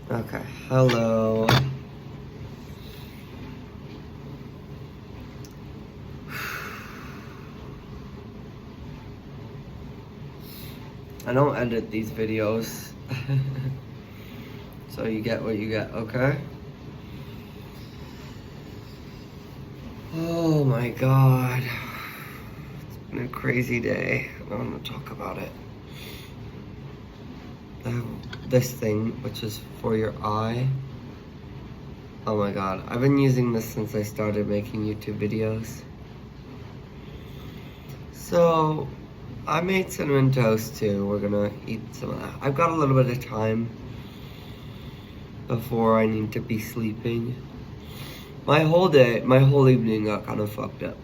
Okay, hello. I don't edit these videos. So you get what you get, okay? Oh my god. It's been a crazy day. I want to talk about it. I have this thing, which is for your eye. Oh my god. I've been using this since I started making YouTube videos. So, I made cinnamon toast too. We're gonna eat some of that. I've got a little bit of time before I need to be sleeping. My whole evening got kind of fucked up.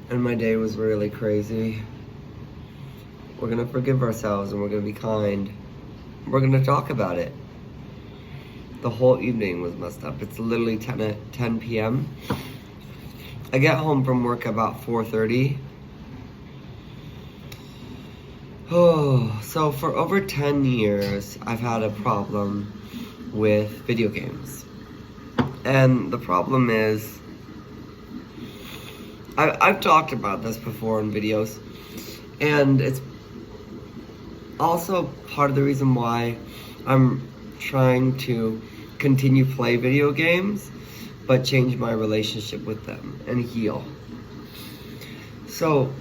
And my day was really crazy. We're gonna forgive ourselves and we're gonna be kind. We're gonna talk about it. The whole evening was messed up. It's literally 10 p.m. I get home from work about 4:30. Oh, so for over 10 years, I've had a problem with video games. And the problem is, I've talked about this before in videos, and it's also part of the reason why I'm trying to continue play video games, but change my relationship with them and heal. So,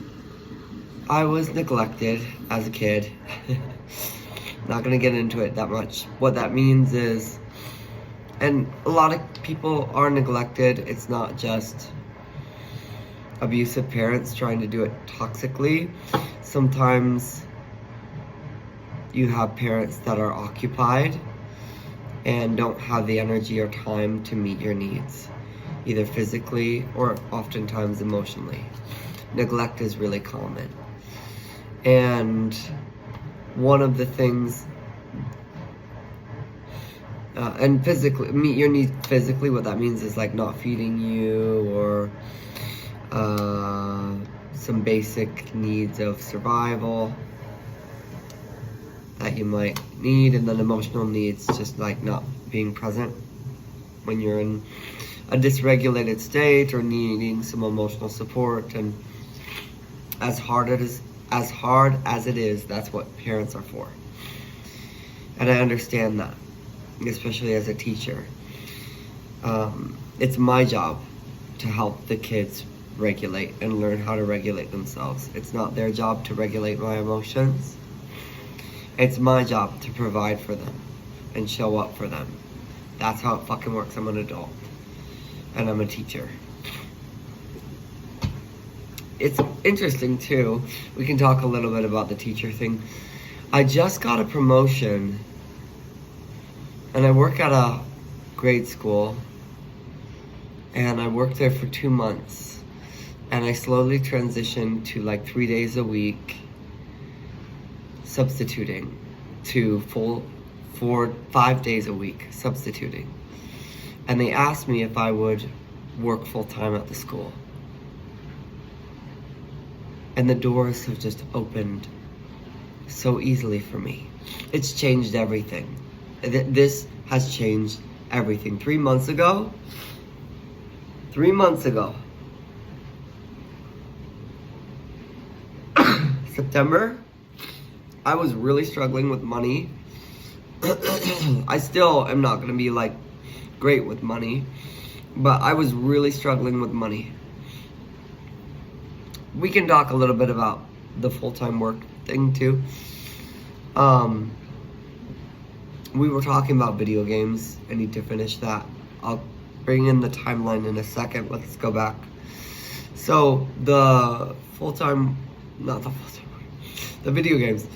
I was neglected as a kid. Not gonna get into it that much. What that means is, and a lot of people are neglected. It's not just abusive parents trying to do it toxically. Sometimes you have parents that are occupied and don't have the energy or time to meet your needs, either physically or oftentimes emotionally. Neglect is really common. And one of the things, and physically, meet your needs physically, what that means is like not feeding you or some basic needs of survival that you might need, and then emotional needs, just like not being present when you're in a dysregulated state or needing some emotional support. And as hard as it is, that's what parents are for. And I understand that, especially as a teacher. It's my job to help the kids regulate and learn how to regulate themselves. It's not their job to regulate my emotions. It's my job to provide for them and show up for them. That's how it fucking works. I'm an adult and I'm a teacher. It's interesting too. We can talk a little bit about the teacher thing. I just got a promotion and I work at a grade school, and I worked there for 2 months, and I slowly transitioned to like 3 days a week substituting to full 5 days a week substituting. And they asked me if I would work full time at the school. And the doors have just opened so easily for me. It's changed everything. This has changed everything. 3 months ago, September, I was really struggling with money. I still am not gonna be like great with money, but I was really struggling with money. We can talk a little bit about the full-time work thing too. We were talking about video games. I need to finish that. I'll bring in the timeline in a second. Let's go back. So the video games.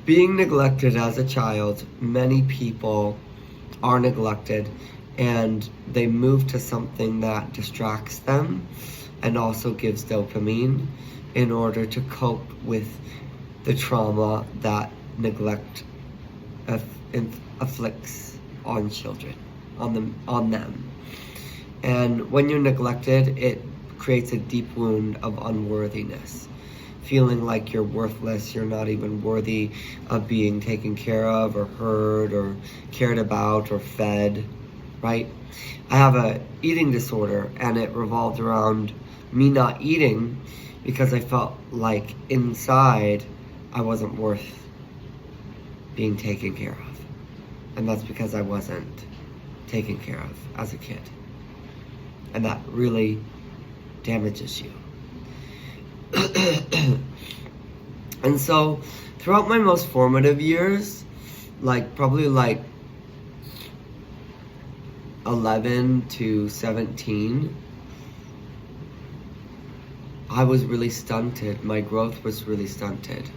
Being neglected as a child, many people are neglected and they move to something that distracts them and also gives dopamine in order to cope with the trauma that neglect afflicts on children, on them. And when you're neglected, it creates a deep wound of unworthiness feeling like you're worthless, you're not even worthy of being taken care of or heard or cared about or fed, right? I have a eating disorder, and it revolved around me not eating because I felt like inside I wasn't worth being taken care of. And that's because I wasn't taken care of as a kid. And that really damages you. And so throughout my most formative years, probably 11 to 17, I was really stunted. My growth was really stunted.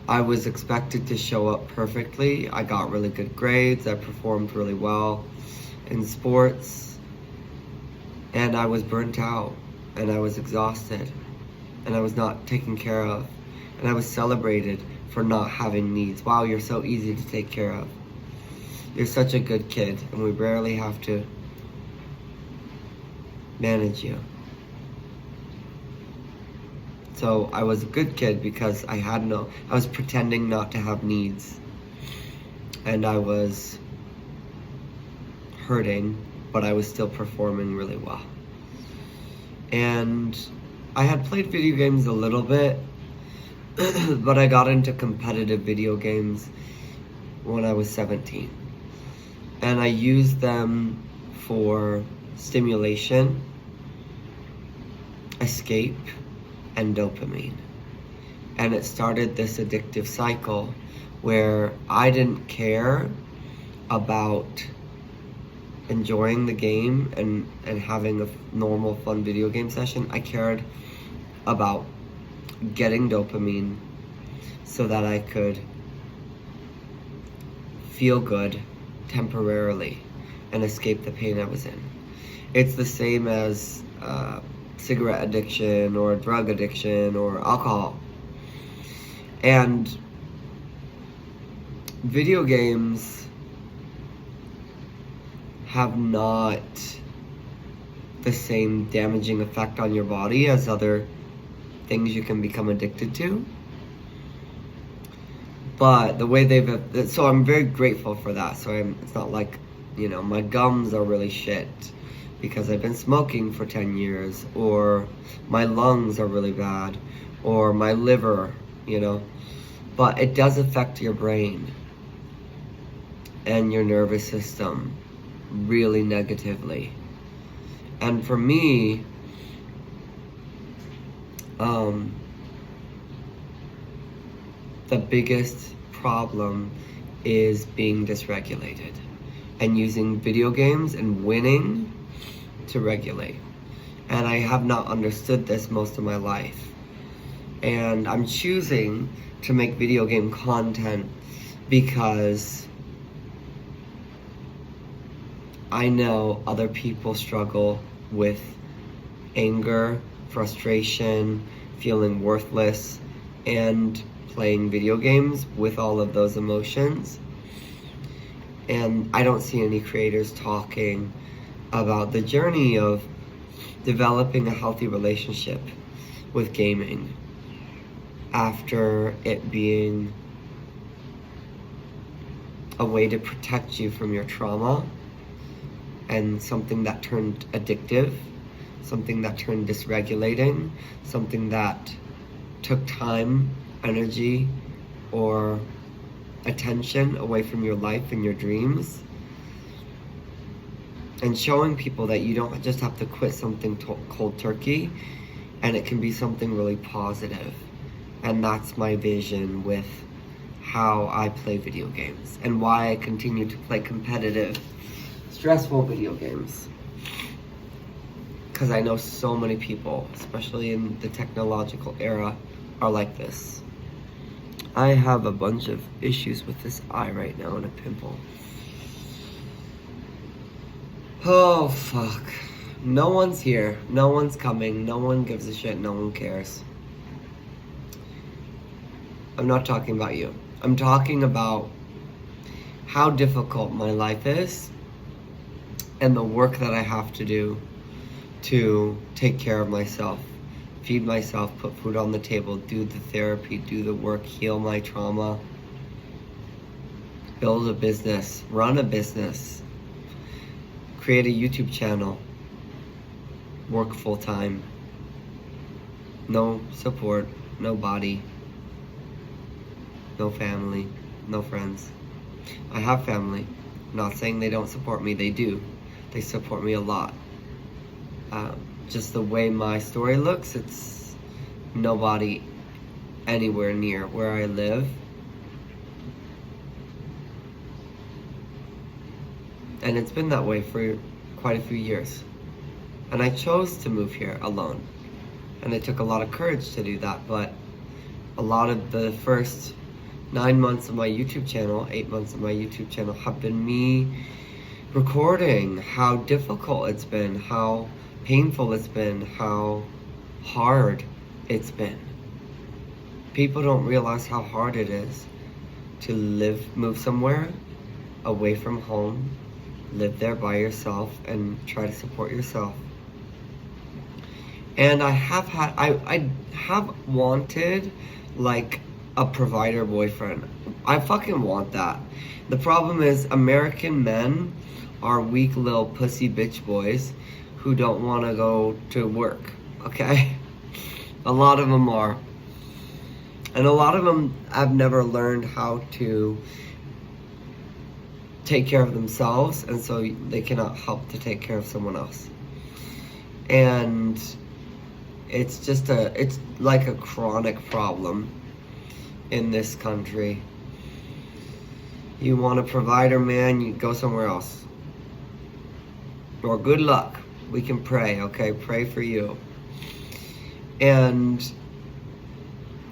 I was expected to show up perfectly. I got really good grades. I performed really well in sports. And I was burnt out. And I was exhausted. And I was not taken care of. And I was celebrated for not having needs. Wow, you're so easy to take care of. You're such a good kid. And we barely have to manage you. So I was a good kid because I was pretending not to have needs. And I was hurting, but I was still performing really well. And I had played video games a little bit, but I got into competitive video games when I was 17. And I used them for stimulation, escape, and dopamine. And it started this addictive cycle where I didn't care about enjoying the game and having a normal fun video game session. I cared about getting dopamine so that I could feel good temporarily and escape the pain I was in. It's the same as cigarette addiction or drug addiction or alcohol. And video games have not the same damaging effect on your body as other things you can become addicted to. But the way so I'm very grateful for that. So it's not like, my gums are really shit because I've been smoking for 10 years, or my lungs are really bad, or my liver, But it does affect your brain and your nervous system really negatively. And for me, the biggest problem is being dysregulated and using video games and winning to regulate. And I have not understood this most of my life. And I'm choosing to make video game content because I know other people struggle with anger, frustration, feeling worthless, and playing video games with all of those emotions. And I don't see any creators talking about the journey of developing a healthy relationship with gaming after it being a way to protect you from your trauma and something that turned addictive, something that turned dysregulating, something that took time, energy, or attention away from your life and your dreams. And showing people that you don't just have to quit something cold turkey, and it can be something really positive. And that's my vision with how I play video games and why I continue to play competitive, stressful video games. Because I know so many people, especially in the technological era, are like this. I have a bunch of issues with this eye right now and a pimple. Oh, fuck. No one's here. No one's coming. No one gives a shit. No one cares. I'm not talking about you. I'm talking about how difficult my life is and the work that I have to do to take care of myself feed myself, put food on the table, do the therapy, do the work, heal my trauma, build a business, run a business, create a YouTube channel, work full time, no support, no body, no family, no friends. I have family. I'm not saying they don't support me, they do. They support me a lot. Just the way my story looks, it's nobody anywhere near where I live. And it's been that way for quite a few years. And I chose to move here alone. And it took a lot of courage to do that, but a lot of the first 9 months of my YouTube channel, 8 months of my YouTube channel have been me recording how difficult it's been, how painful it's been, how hard it's been. People don't realize how hard it is to move somewhere away from home, live there by yourself, and try to support yourself. And I have wanted like a provider boyfriend. I fucking want that. The problem is American men are weak little pussy bitch boys who don't want to go to work, okay? A lot of them are. And a lot of them have never learned how to take care of themselves, and so they cannot help to take care of someone else. And it's like a chronic problem in this country. You want a provider, man, you go somewhere else. Or good luck. We can pray, okay? Pray for you. And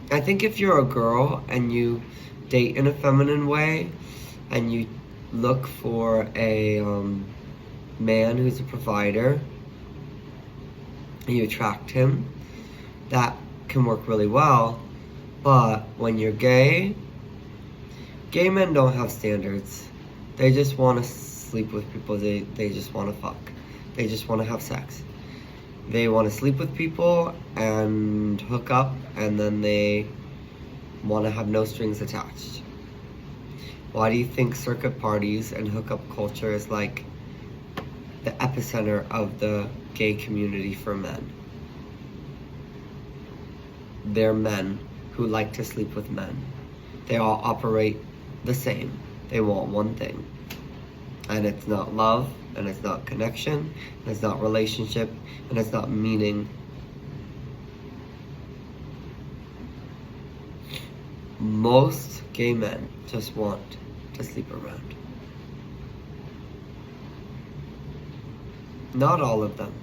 I think if you're a girl and you date in a feminine way and you look for a man who's a provider and you attract him, that can work really well. But when you're gay men don't have standards. They just want to sleep with people. They just want to fuck. They just want to have sex. They want to sleep with people and hook up, and then they want to have no strings attached. Why do you think circuit parties and hookup culture is like the epicenter of the gay community for men? They're men who like to sleep with men. They all operate the same. They want one thing. And it's not love, and it's not connection, and it's not relationship, and it's not meaning. Most gay men just want to sleep around. Not all of them,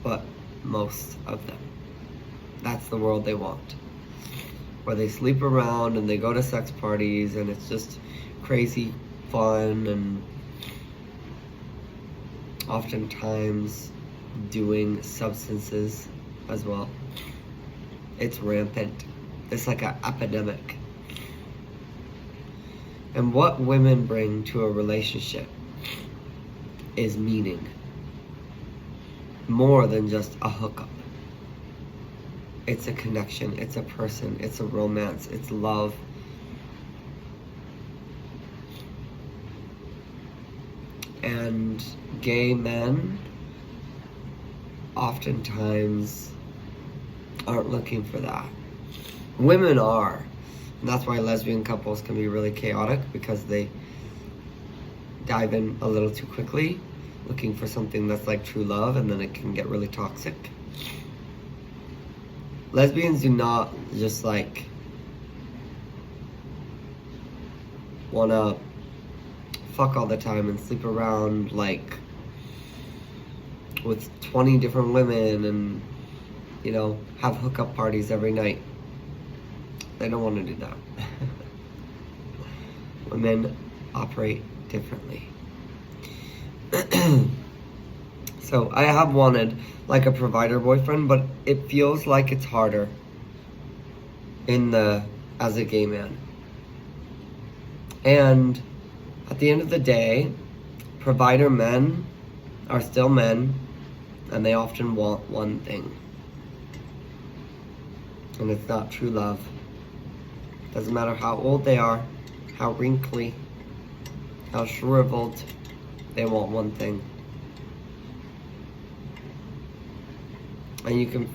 but most of them. That's the world they want. Where they sleep around and they go to sex parties and it's just crazy fun, and oftentimes doing substances as well. It's rampant. It's like an epidemic. And what women bring to a relationship is meaning. More than just a hookup. It's a connection, it's a person, it's a romance, it's love. And gay men oftentimes aren't looking for that. Women are. And that's why lesbian couples can be really chaotic, because they dive in a little too quickly, looking for something that's like true love, and then it can get really toxic. Lesbians do not just like wanna fuck all the time and sleep around like with 20 different women and, you know, have hookup parties every night. They don't want to do that. Women operate differently. So I have wanted like a provider boyfriend, but it feels like it's harder as a gay man. And at the end of the day, provider men are still men, and they often want one thing. And it's not true love. Doesn't matter how old they are, how wrinkly, how shriveled, they want one thing. And you can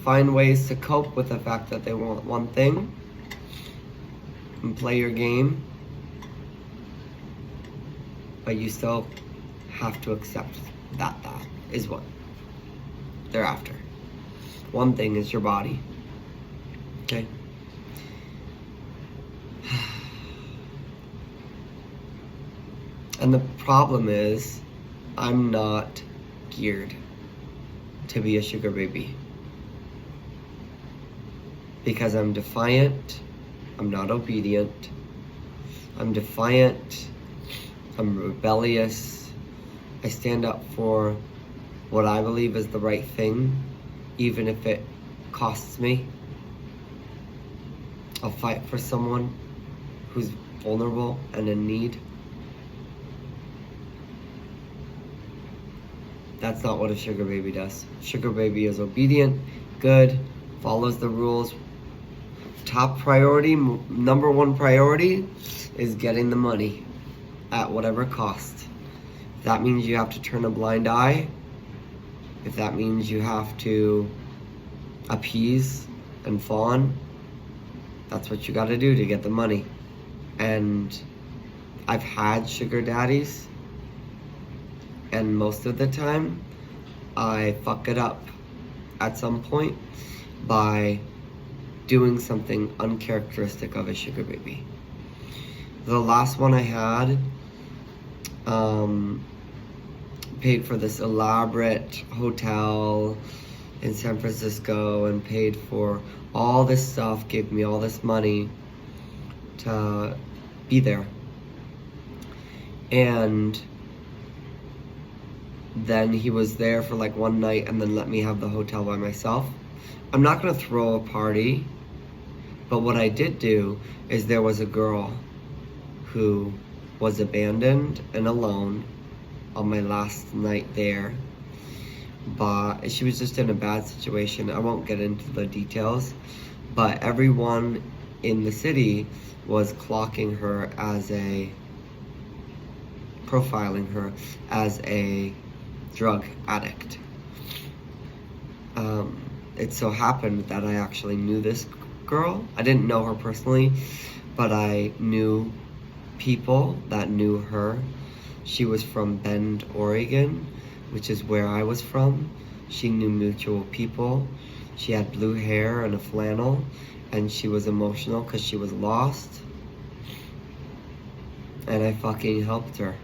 find ways to cope with the fact that they want one thing and play your game, but you still have to accept that is what they're after. One thing is your body. Okay? And the problem is, I'm not geared to be a sugar baby. Because I'm defiant, I'm not obedient, I'm defiant, I'm rebellious, I stand up for what I believe is the right thing, even if it costs me. I'll fight for someone who's vulnerable and in need. That's not what a sugar baby does. Sugar baby is obedient, good, follows the rules. Top priority, number one priority is getting the money at whatever cost. If that means you have to turn a blind eye, if that means you have to appease and fawn, that's what you gotta do to get the money. And I've had sugar daddies, and most of the time, I fuck it up at some point by doing something uncharacteristic of a sugar baby. The last one I had paid for this elaborate hotel in San Francisco and paid for all this stuff, gave me all this money to be there. And then he was there for like one night and then let me have the hotel by myself. I'm not gonna throw a party, but what I did do is there was a girl who was abandoned and alone on my last night there, but she was just in a bad situation. I won't get into the details, but everyone in the city was profiling her as a drug addict. It so happened that I actually knew this girl. I didn't know her personally, but I knew people that knew her. She was from Bend, Oregon, which is where I was from. She knew mutual people. She had blue hair and a flannel, and she was emotional because she was lost. And I fucking helped her.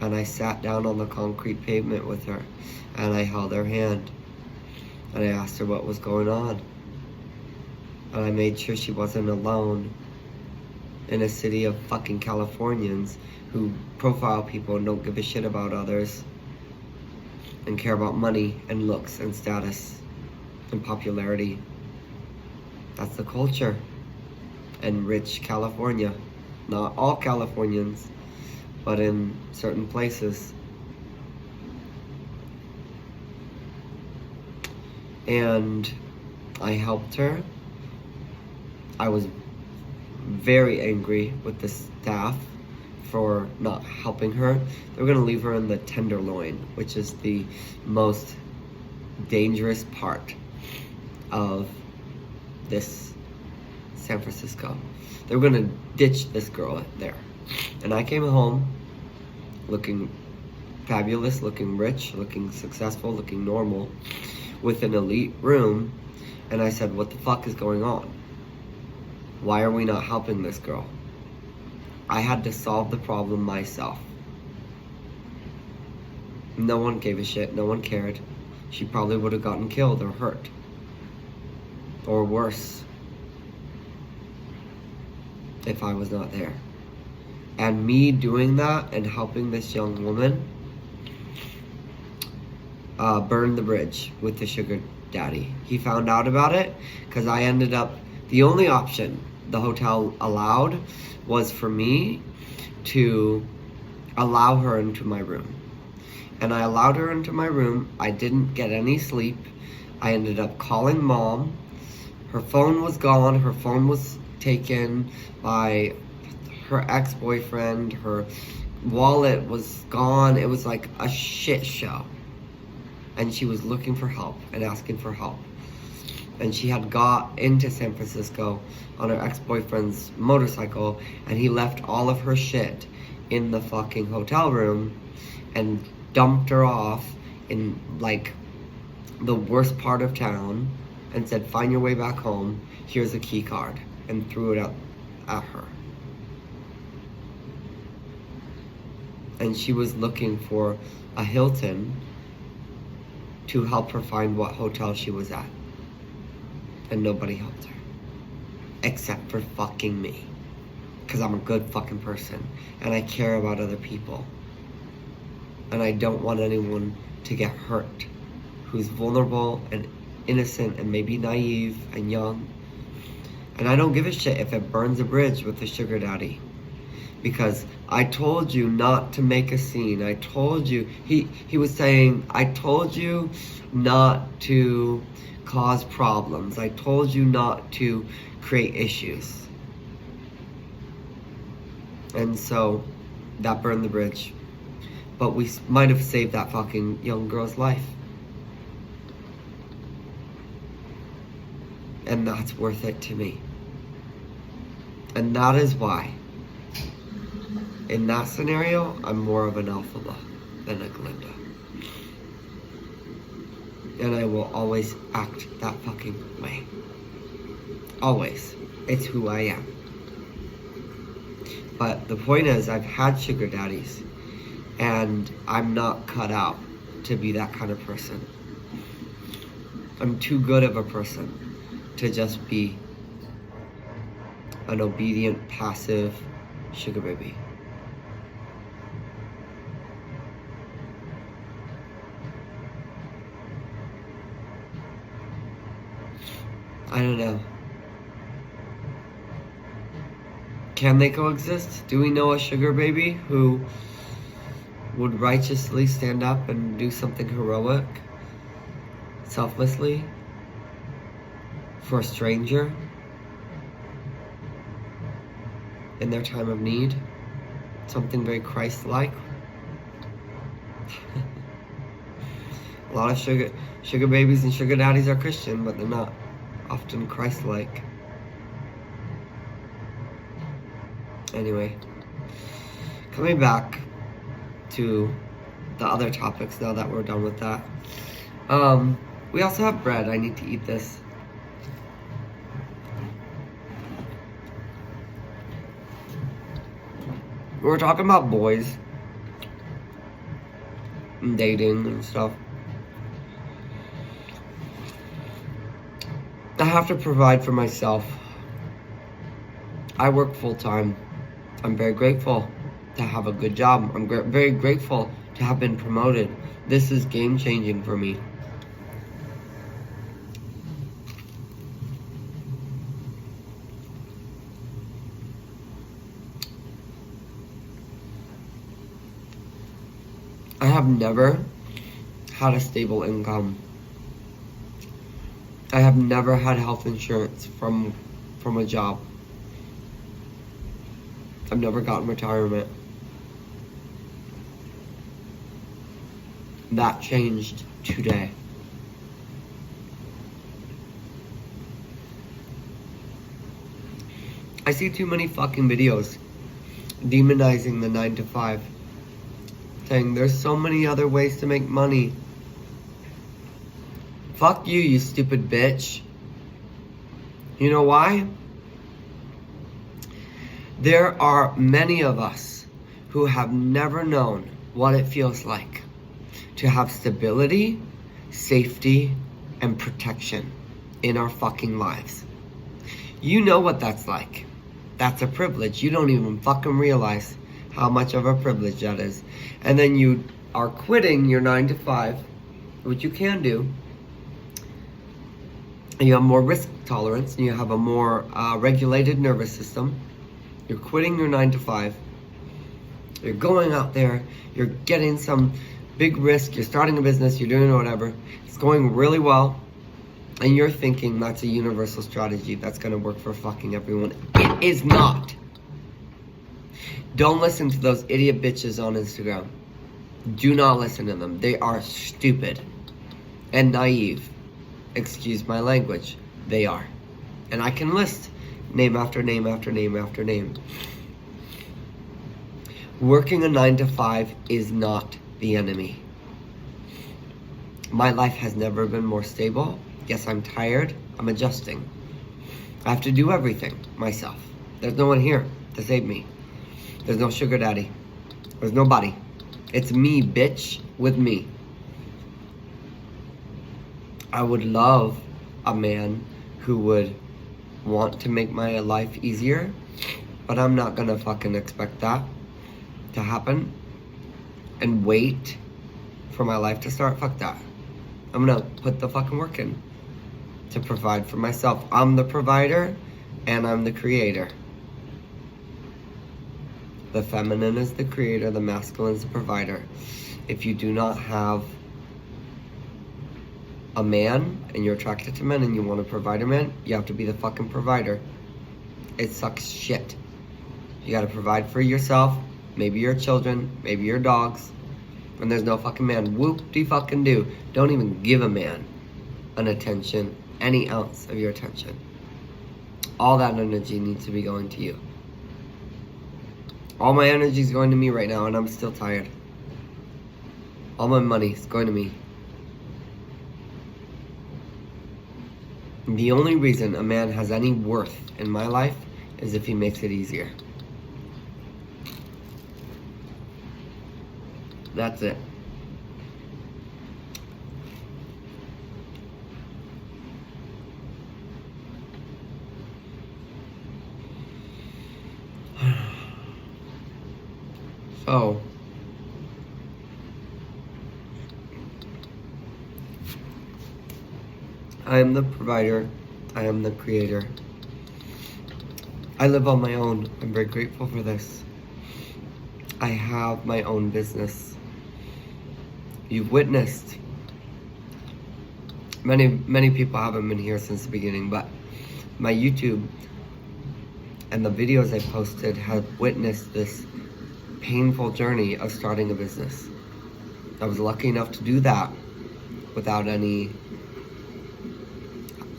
And I sat down on the concrete pavement with her, and I held her hand, and I asked her what was going on. And I made sure she wasn't alone in a city of fucking Californians who profile people and don't give a shit about others and care about money and looks and status and popularity. That's the culture. And rich California. Not all Californians, but in certain places. And I helped her. I was very angry with the staff for not helping her. They were gonna leave her in the Tenderloin, which is the most dangerous part of this San Francisco. They were gonna ditch this girl there. And I came home looking fabulous, looking rich, looking successful, looking normal, with an elite room, and I said, what the fuck is going on? Why are we not helping this girl? I had to solve the problem myself. No one gave a shit, no one cared. She probably would have gotten killed or hurt. Or worse, if I was not there. And me doing that and helping this young woman burned the bridge with the sugar daddy. He found out about it because I ended up, the only option the hotel allowed was for me to allow her into my room. And I allowed her into my room. I didn't get any sleep. I ended up calling mom. Her phone was gone. Her phone was taken by her ex-boyfriend. Her wallet was gone. It was like a shit show. And she was looking for help and asking for help. And she had got into San Francisco on her ex-boyfriend's motorcycle, and he left all of her shit in the fucking hotel room and dumped her off in like the worst part of town and said, find your way back home, here's a key card, and threw it up at her. And she was looking for a Hilton to help her find what hotel she was at. And nobody helped her. Except for fucking me. Because I'm a good fucking person. And I care about other people. And I don't want anyone to get hurt. Who's vulnerable and innocent and maybe naive and young. And I don't give a shit if it burns a bridge with the sugar daddy. Because I told you not to make a scene. I told you, he was saying, I told you not to cause problems. I told you not to create issues. And so, that burned the bridge. But we might have saved that fucking young girl's life. And that's worth it to me. And that is why, in that scenario, I'm more of an alpha than a Glinda. And I will always act that fucking way. Always. It's who I am. But the point is, I've had sugar daddies, and I'm not cut out to be that kind of person. I'm too good of a person to just be an obedient, passive sugar baby. I don't know. Can they coexist? Do we know a sugar baby who would righteously stand up and do something heroic, selflessly, for a stranger in their time of need? Something very Christ-like? A lot of sugar babies and sugar daddies are Christian, but they're not often Christ-like. Anyway, coming back to the other topics now that we're done with that. We also have bread. I need to eat this. We're talking about boys and dating and stuff. I have to provide for myself. I work full-time. I'm very grateful to have a good job. I'm very grateful to have been promoted. This is game-changing for me. I have never had a stable income. I have never had health insurance from a job. I've never gotten retirement. That changed today. I see too many fucking videos demonizing the 9 to 5. Saying there's so many other ways to make money. Fuck you, you stupid bitch. You know why? There are many of us who have never known what it feels like to have stability, safety, and protection in our fucking lives. You know what that's like. That's a privilege. You don't even fucking realize how much of a privilege that is. And then you are quitting your 9 to 5, which you can do. And you have more risk tolerance, and you have a more regulated nervous system. You're quitting your 9 to 5. You're going out there. You're getting some big risk. You're starting a business. You're doing whatever. It's going really well. And you're thinking that's a universal strategy that's gonna work for fucking everyone. It is not. Don't listen to those idiot bitches on Instagram. Do not listen to them. They are stupid and naive. Excuse my language. They are. And I can list name after name after name after name. Working a 9 to 5 is not the enemy. My life has never been more stable. Yes, I'm tired. I'm adjusting. I have to do everything myself. There's no one here to save me. There's no sugar daddy. There's nobody. It's me, bitch, with me. I would love a man who would want to make my life easier, but I'm not gonna fucking expect that to happen and wait for my life to start. Fuck that. I'm gonna put the fucking work in to provide for myself. I'm the provider and I'm the creator. The feminine is the creator, the masculine is the provider. If you do not have a man and you're attracted to men and you want to provide a man, you have to be the fucking provider. It sucks shit. You gotta provide for yourself, maybe your children, maybe your dogs, and there's no fucking man. Whoop-de-fucking-do. Don't even give a man an attention, any ounce of your attention. All that energy needs to be going to you. All my energy is going to me right now, and I'm still tired. All my money is going to me. The only reason a man has any worth in my life is if he makes it easier. That's it. So, I am the provider. I am the creator. I live on my own. I'm very grateful for this. I have my own business. You've witnessed. Many people haven't been here since the beginning, but my YouTube and the videos I posted have witnessed this painful journey of starting a business. I was lucky enough to do that without any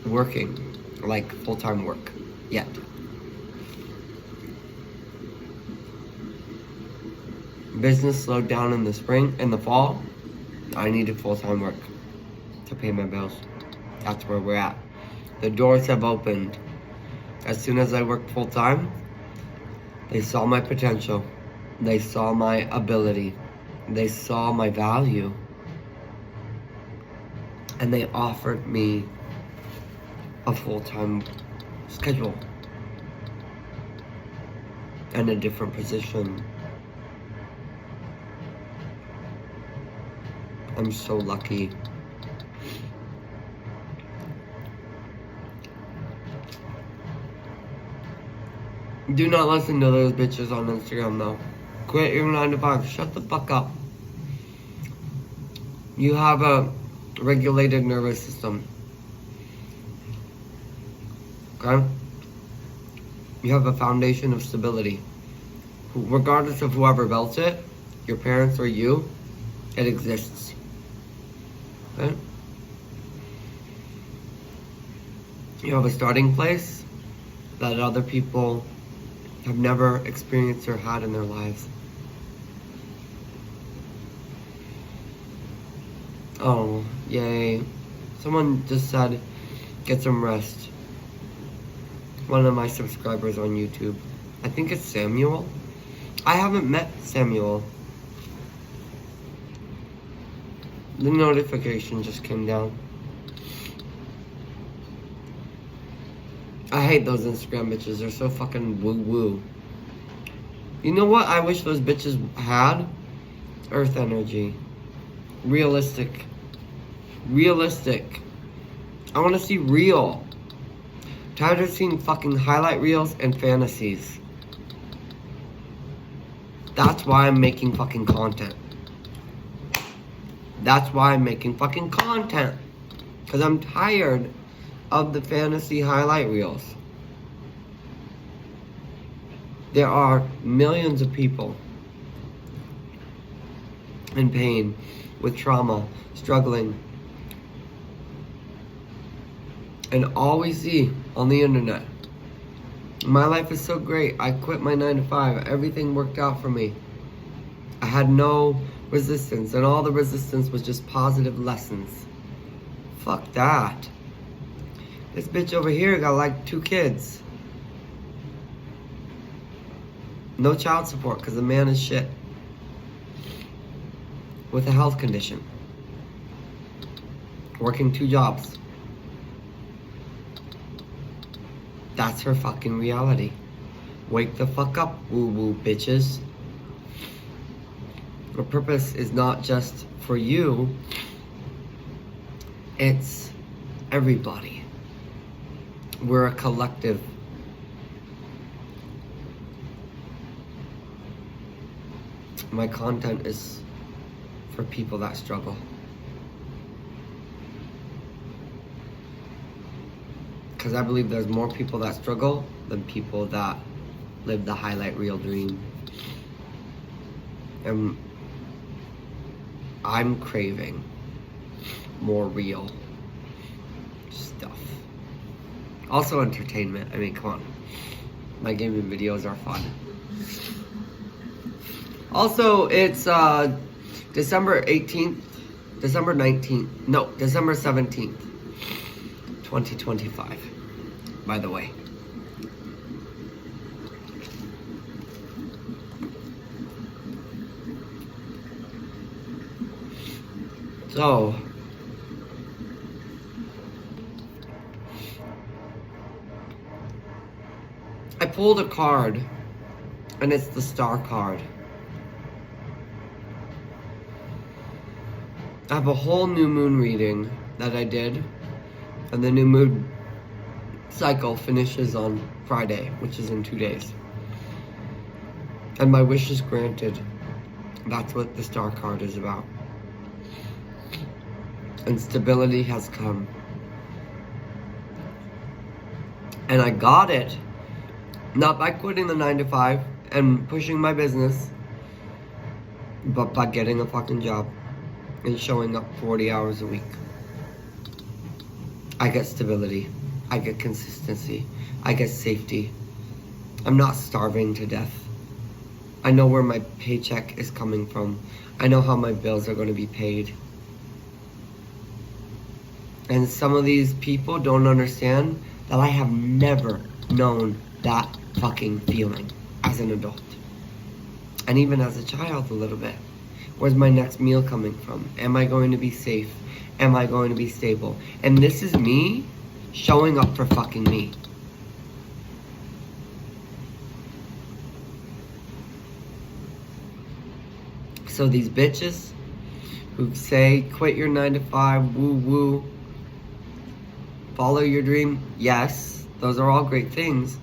working, like full-time work, yet. Business slowed down in the spring, in the fall. I needed full-time work to pay my bills. That's where we're at. The doors have opened. As soon as I worked full-time, they saw my potential. They saw my ability. They saw my value. And they offered me a full-time schedule and a different position. I'm so lucky. Do not listen to those bitches on Instagram though. Quit your 9 to 5. Shut the fuck up. You have a regulated nervous system. Okay? You have a foundation of stability. Regardless of whoever built it, your parents or you, it exists. Okay? You have a starting place that other people have never experienced or had in their lives. Oh, yay. Someone just said, get some rest. One of my subscribers on YouTube. I think it's Samuel. I haven't met Samuel. The notification just came down. I hate those Instagram bitches. They're so fucking woo-woo. You know what I wish those bitches had? Earth energy. Realistic. Realistic. I want to see real. Tired of seeing fucking highlight reels and fantasies. That's why I'm making fucking content. That's why I'm making fucking content. Because I'm tired of the fantasy highlight reels. There are millions of people in pain, with trauma, struggling. And all we see on the internet. My life is so great. I quit my 9 to 5. Everything worked out for me. I had no resistance, and all the resistance was just positive lessons. Fuck that. This bitch over here got like 2 kids. No child support because the man is shit. With a health condition. Working 2 jobs. That's her fucking reality. Wake the fuck up, woo-woo bitches. Your purpose is not just for you. It's everybody. We're a collective. My content is for people that struggle. Because I believe there's more people that struggle than people that live the highlight reel dream. And I'm craving more real stuff. Also entertainment. I mean, come on. My gaming videos are fun. Also, it's December 18th, December 19th, no, December 17th, 2025, by the way. So, I pulled a card, and it's the Star card. I have a whole new moon reading that I did, and the new moon cycle finishes on Friday, which is in 2 days. And my wish is granted. That's what the Star card is about. And stability has come. And I got it, not by quitting the 9 to 5 and pushing my business, but by getting a fucking job and showing up 40 hours a week. I get stability. I get consistency. I get safety. I'm not starving to death. I know where my paycheck is coming from. I know how my bills are going to be paid. And some of these people don't understand that I have never known that fucking feeling as an adult. And even as a child a little bit. Where's my next meal coming from? Am I going to be safe? Am I going to be stable? And this is me showing up for fucking me. So these bitches who say quit your 9 to 5, woo woo, follow your dream, yes, those are all great things,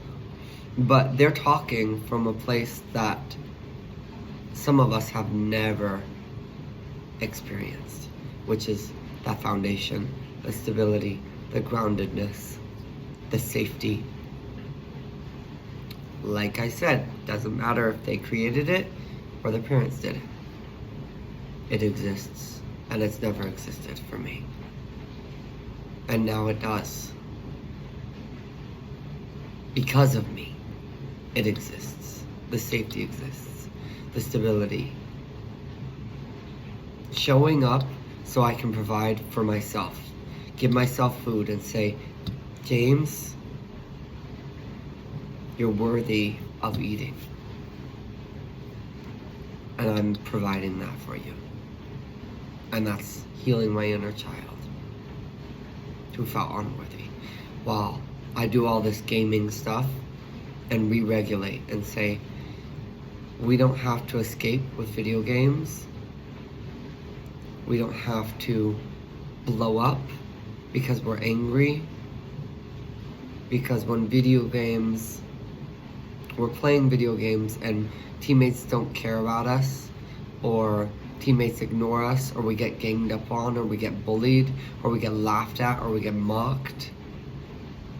but they're talking from a place that some of us have never experienced, which is that foundation, the stability, the groundedness, the safety. Like I said, doesn't matter if they created it or their parents did it. It exists, and it's never existed for me. And now it does. Because of me, it exists. The safety exists. The stability. Showing up so I can provide for myself. Give myself food and say, James, you're worthy of eating. And I'm providing that for you. And that's healing my inner child who felt unworthy. While I do all this gaming stuff and re-regulate and say, we don't have to escape with video games. We don't have to blow up because we're angry. Because when we're playing video games and teammates don't care about us, or teammates ignore us, or we get ganged up on, or we get bullied, or we get laughed at, or we get mocked,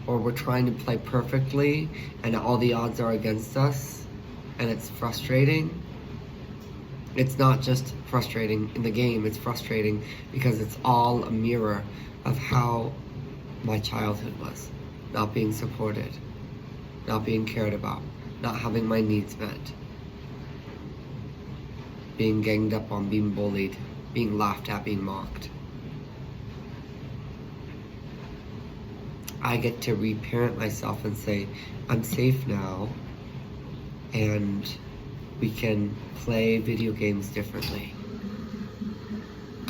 or we're trying to play perfectly and all the odds are against us and it's frustrating. It's not just frustrating in the game, it's frustrating because it's all a mirror of how my childhood was. Not being supported, not being cared about, not having my needs met, being ganged up on, being bullied, being laughed at, being mocked. I get to reparent myself and say, I'm safe now, and we can play video games differently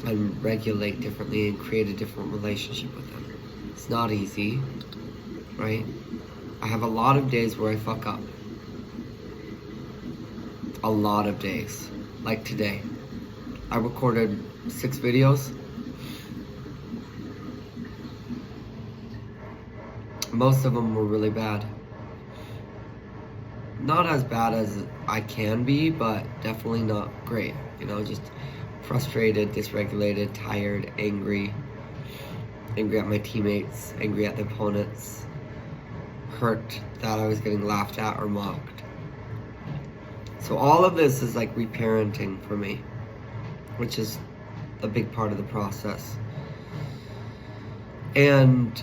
and regulate differently and create a different relationship with them. It's not easy, right? I have a lot of days where I fuck up. A lot of days. Like today. I recorded 6 videos. Most of them were really bad. Not as bad as I can be, but definitely not great. You know, just frustrated, dysregulated, tired, angry. Angry at my teammates, angry at the opponents. Hurt that I was getting laughed at or mocked. So all of this is like reparenting for me, which is a big part of the process. And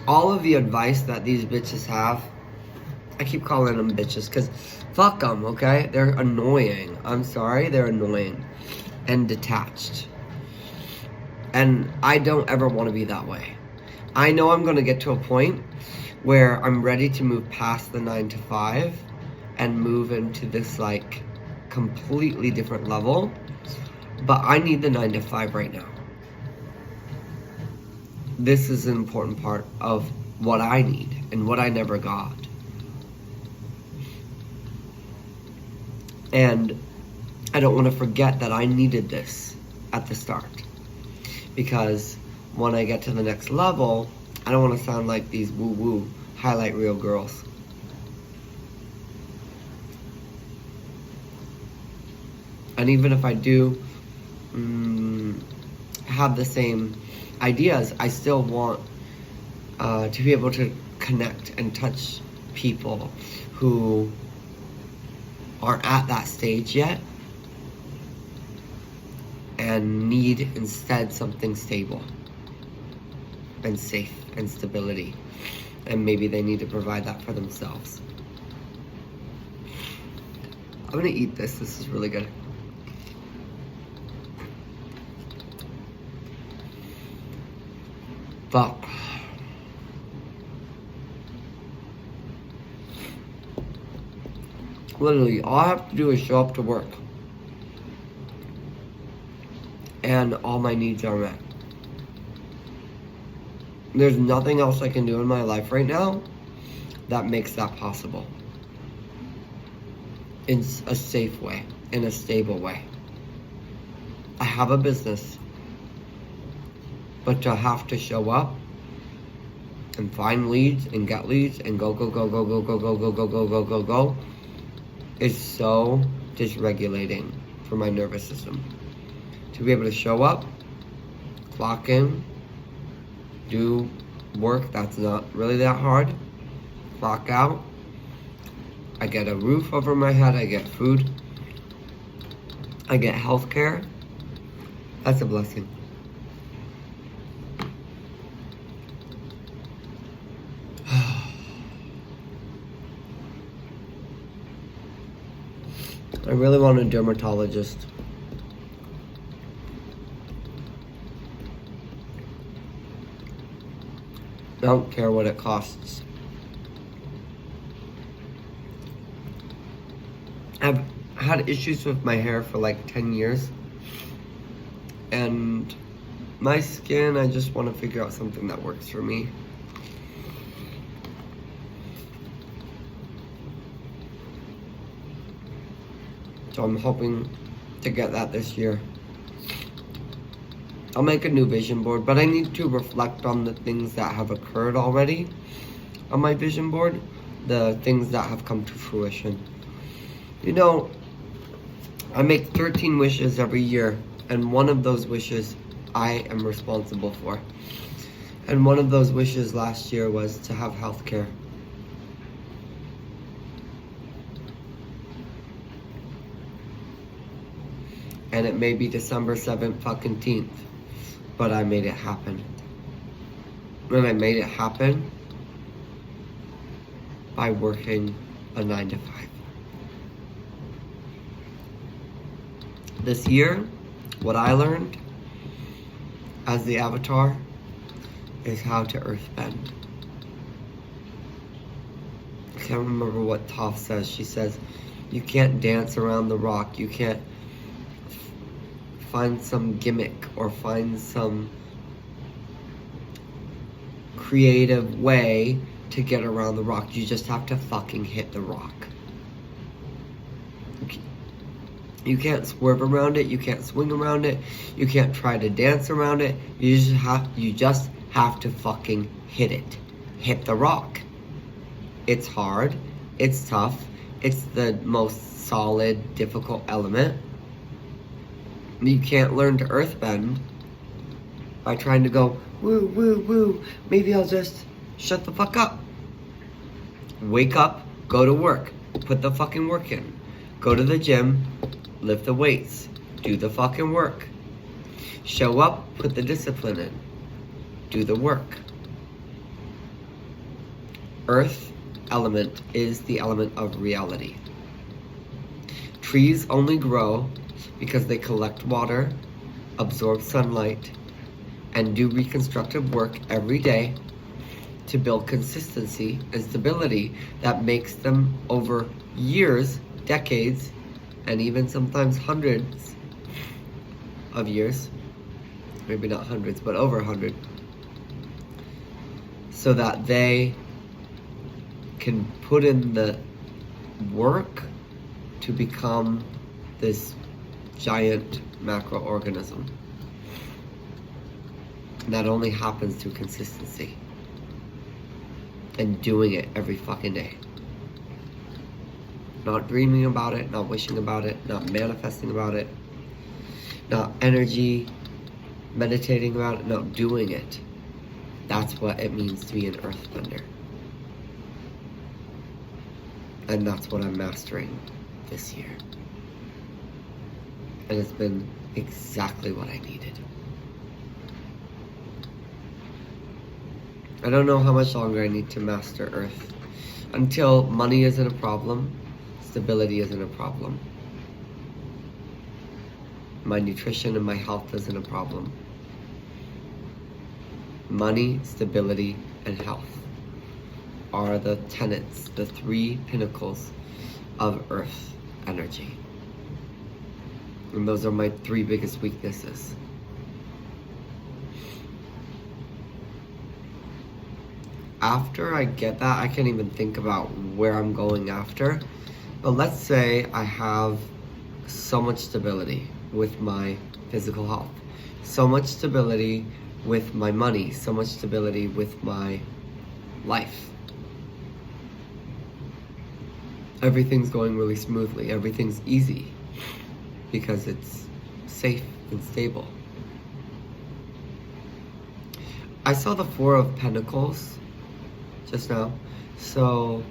all of the advice that these bitches have, I keep calling them bitches because fuck them, okay? They're annoying. I'm sorry, they're annoying and detached. And I don't ever want to be that way. I know I'm going to get to a point where I'm ready to move past the 9 to 5 and move into this like completely different level. But I need the 9 to 5 right now. This is an important part of what I need and what I never got. And I don't want to forget that I needed this at the start. Because when I get to the next level, I don't want to sound like these woo-woo highlight reel girls. And even if I do have the same ideas, I still want to be able to connect and touch people who aren't at that stage yet and need instead something stable and safe and stability, and maybe they need to provide that for themselves. I'm gonna eat this. This is really good. Fuck. Literally, all I have to do is show up to work. And all my needs are met. There's nothing else I can do in my life right now that makes that possible. In a safe way, in a stable way. I have a business. But to have to show up and find leads and get leads and go is so dysregulating for my nervous system. To be able to show up, clock in, do work that's not really that hard, clock out, I get a roof over my head, I get food, I get health care. That's a blessing. I really want a dermatologist. I don't care what it costs. I've had issues with my hair for like 10 years. And my skin, I just want to figure out something that works for me. So I'm hoping to get that this year. I'll make a new vision board, but I need to reflect on the things that have occurred already on my vision board, the things that have come to fruition. You know, I make 13 wishes every year, and one of those wishes I am responsible for. And one of those wishes last year was to have health care. And it may be December 7th fucking 10th, but I made it happen. And I made it happen by working a 9 to 5. This year, what I learned as the avatar is how to earthbend. I can't remember what Toph says. She says, you can't dance around the rock. You can't find some gimmick or find some creative way to get around the rock. You just have to fucking hit the rock. You can't swerve around it. You can't swing around it. You can't try to dance around it. You just have to fucking hit it. Hit the rock. It's hard. It's tough. It's the most solid, difficult element. You can't learn to earthbend by trying to go, woo, woo, woo. Maybe I'll just shut the fuck up. Wake up, go to work. Put the fucking work in. Go to the gym. Lift the weights. Do the fucking work. Show up, put the discipline in. Do the work. Earth element is the element of reality. Trees only grow because they collect water, absorb sunlight, and do reconstructive work every day to build consistency and stability that makes them over years, decades, and even sometimes hundreds of years, maybe not hundreds, but over 100, so that they can put in the work to become this giant macroorganism. And that only happens through consistency and doing it every fucking day. Not dreaming about it, not wishing about it, not manifesting about it, not energy meditating about it, not doing it. That's what it means to be an earthbender. And that's what I'm mastering this year. And it's been exactly what I needed. I don't know how much longer I need to master Earth. Until money isn't a problem, stability isn't a problem. My nutrition and my health isn't a problem. Money, stability, and health are the tenets, the 3 pinnacles of Earth energy. And those are my 3 biggest weaknesses. After I get that, I can't even think about where I'm going after. But let's say I have so much stability with my physical health, so much stability with my money, so much stability with my life. Everything's going really smoothly, everything's easy because it's safe and stable. I saw the 4 of Pentacles just now, so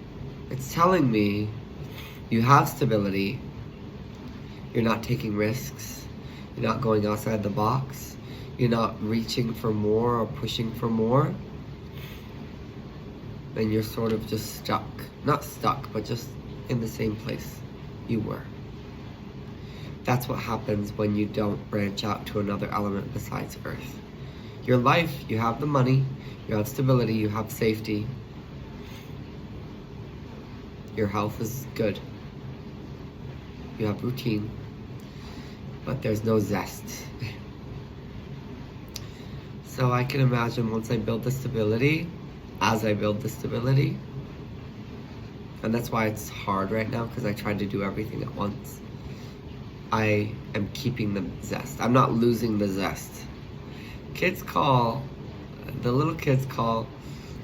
it's telling me you have stability, you're not taking risks, you're not going outside the box, you're not reaching for more or pushing for more, and you're sort of just stuck. Not stuck, but just in the same place you were. That's what happens when you don't branch out to another element besides Earth. Your life, you have the money, you have stability, you have safety, your health is good, you have routine, but there's no zest. So I can imagine once I build the stability, as I build the stability, and that's why it's hard right now, because I tried to do everything at once. I am keeping the zest. I'm not losing the zest. The little kids call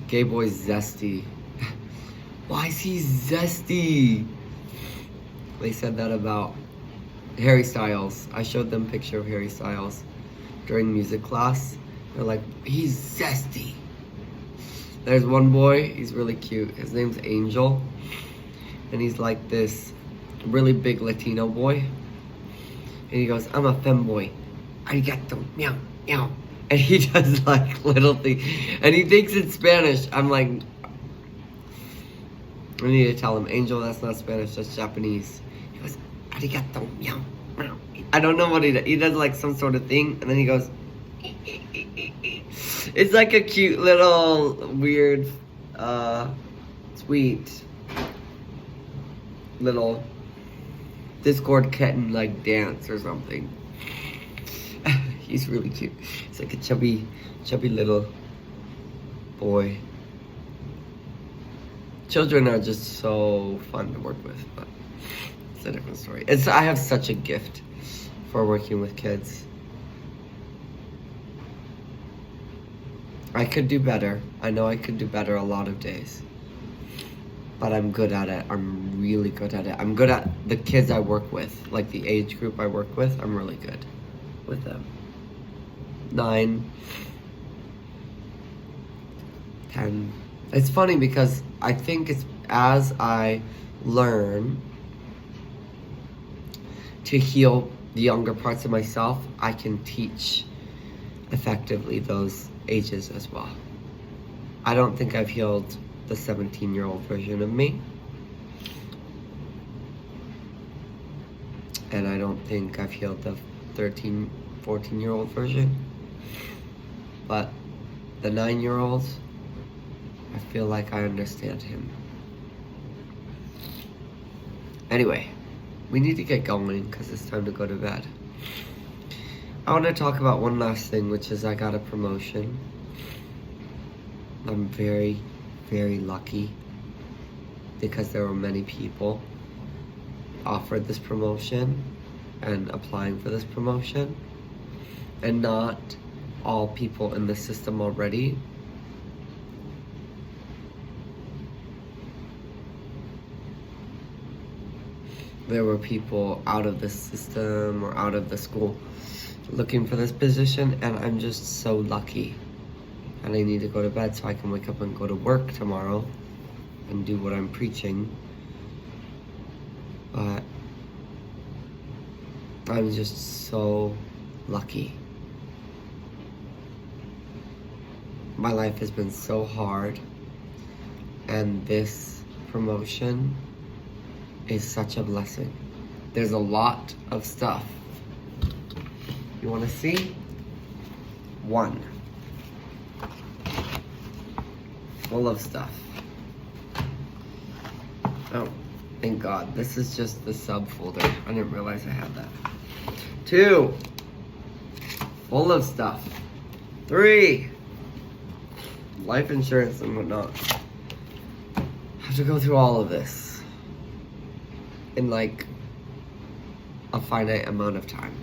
gay boys zesty. Why is he zesty? They said that about Harry Styles. I showed them a picture of Harry Styles during music class, They're like, he's zesty. There's one boy, he's really cute. His name's Angel. And he's like this really big Latino boy. And he goes, I'm a femboy. Arigato, meow, meow. And he does like little things. And he thinks it's Spanish. I'm like, I need to tell him, Angel, that's not Spanish, that's Japanese. He goes, arigato, meow, meow. I don't know what he does. He does like some sort of thing. And then he goes, it's like a cute little weird, sweet little Discord kitten like dance or something. He's really cute. He's like a chubby little boy. Children are just so fun to work with, but it's a different story. I have such a gift for working with kids. I could do better. I know I could do better a lot of days. But I'm good at it. I'm really good at it. I'm good at the kids I work with. Like the age group I work with, I'm really good with them. 9, 10. It's funny because I think it's as I learn to heal the younger parts of myself, I can teach effectively those ages as well. I don't think I've healed the 17-year-old version of me. And I don't think I've healed the 13, 14-year-old version. But the 9-year-old, I feel like I understand him. Anyway, we need to get going because it's time to go to bed. I want to talk about one last thing, which is I got a promotion. I'm very, very lucky because there were many people offered this promotion and applying for this promotion, and not all people in the system already. There were people out of the system or out of the school looking for this position, and I'm just so lucky. And I need to go to bed so I can wake up and go to work tomorrow and do what I'm preaching. But I'm just so lucky. My life has been so hard, and this promotion is such a blessing. There's a lot of stuff. You want to see? 1. Full of stuff. Oh, thank God. This is just the subfolder. I didn't realize I had that. 2. Full of stuff. 3. Life insurance and whatnot. I have to go through all of this in like a finite amount of time.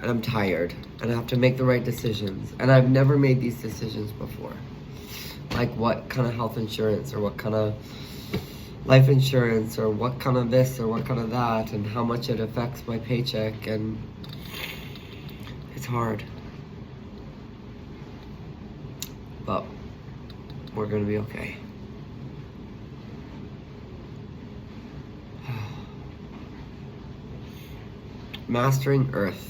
And I'm tired, and I have to make the right decisions. And I've never made these decisions before. Like what kind of health insurance, or what kind of life insurance, or what kind of this, or what kind of that, and how much it affects my paycheck, and it's hard. But we're gonna be okay. Mastering Earth.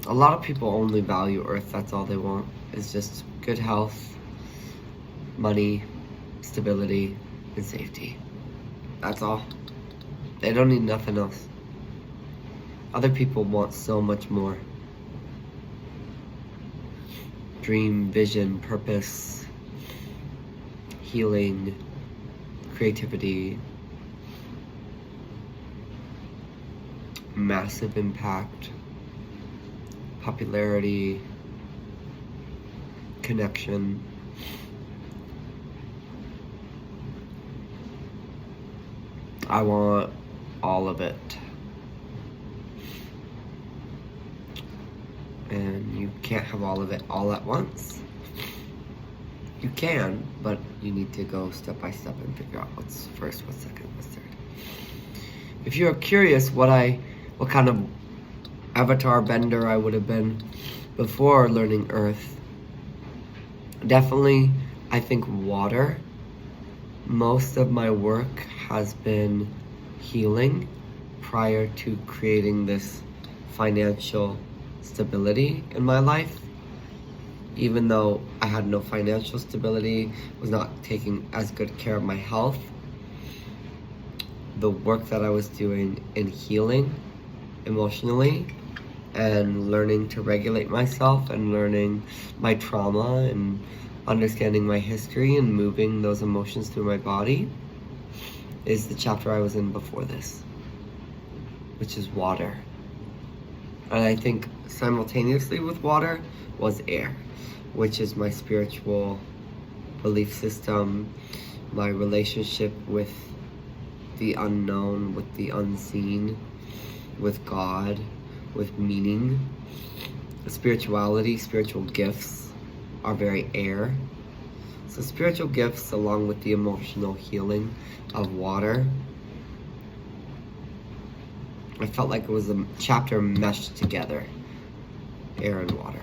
A lot of people only value Earth. That's all they want. It's just good health, money, stability, and safety. That's all. They don't need nothing else. Other people want so much more. Dream, vision, purpose, healing, creativity, massive impact, popularity, connection. I want all of it. And you can't have all of it all at once. You can, but you need to go step by step and figure out what's first, what's second, what's third. If you're curious what I what kind of avatar bender I would have been before learning earth. Definitely, I think water. Most of my work has been healing prior to creating this financial stability in my life. Even though I had no financial stability, was not taking as good care of my health, the work that I was doing in healing emotionally and learning to regulate myself and learning my trauma and understanding my history and moving those emotions through my body is the chapter I was in before this, which is water. And I think simultaneously with water was air, which is my spiritual belief system, my relationship with the unknown, with the unseen, with God, with meaning. Spirituality, spiritual gifts are very air. So spiritual gifts along with the emotional healing of water, I felt like it was a chapter meshed together, air and water.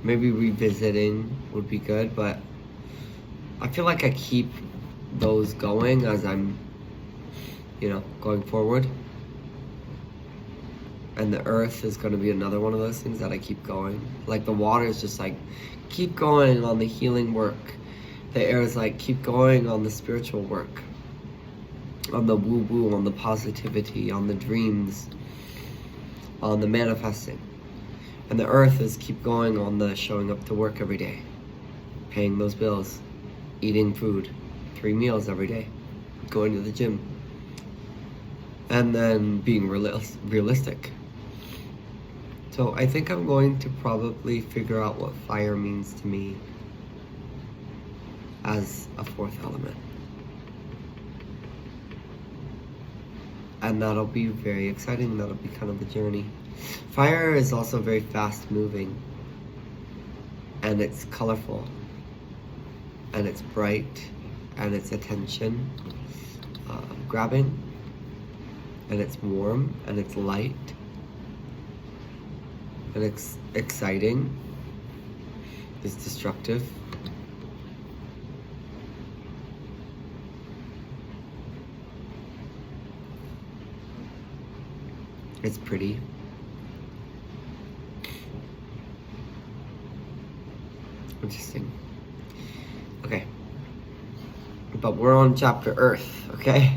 Maybe revisiting would be good, but I feel like I keep those going as I'm, going forward. And the earth is going to be another one of those things that I keep going. Like the water is just like, keep going on the healing work. The air is like, keep going on the spiritual work. On the woo-woo, on the positivity, on the dreams, on the manifesting. And the earth is keep going on the showing up to work every day. Paying those bills. Eating food. 3 meals every day. Going to the gym. And then being realistic. So I think I'm going to probably figure out what fire means to me as a 4th element. And that'll be very exciting. That'll be kind of a journey. Fire is also very fast moving. And it's colorful. And it's bright. And it's attention grabbing. And it's warm. And it's light. And it's exciting. It's destructive. It's pretty. Interesting. Okay. But we're on chapter Earth, okay?